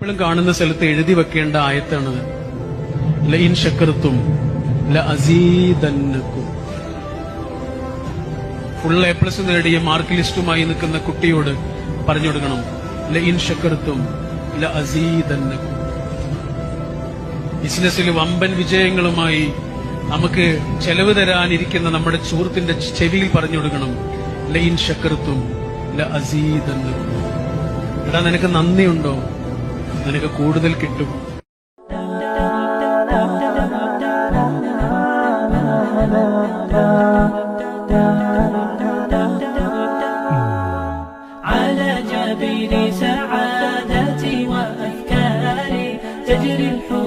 എപ്പോഴും കാണുന്ന സ്ഥലത്ത് എഴുതി വെക്കേണ്ട ആയത്താണത്. ലഇൻ ശക്കർത്തും ലഅസീദന്നകും. ഫുൾ A+ നേടിയ മാർക്ക് ലിസ്റ്റുമായി നിൽക്കുന്ന കുട്ടിയോട് പറഞ്ഞു കൊടുക്കണം, ലഇൻ ശക്കർത്തും ലഅസീദന്നകും. ബിസിനസ്സിൽ വമ്പൻ വിജയങ്ങളുമായി നമുക്ക് ചെലവ് തരാനിരിക്കുന്ന നമ്മുടെ സുഹൃത്തിന്റെ ചെവിയിൽ പറഞ്ഞു കൊടുക്കണം, ലഇൻ ശക്കർത്തും ലഅസീദന്നകും. എടാ, നിനക്ക് നന്ദിയുണ്ടോ? നിനക്ക് കൂടുതൽ കിട്ടും. على جبين سعادتي وأفكاري تجري الحب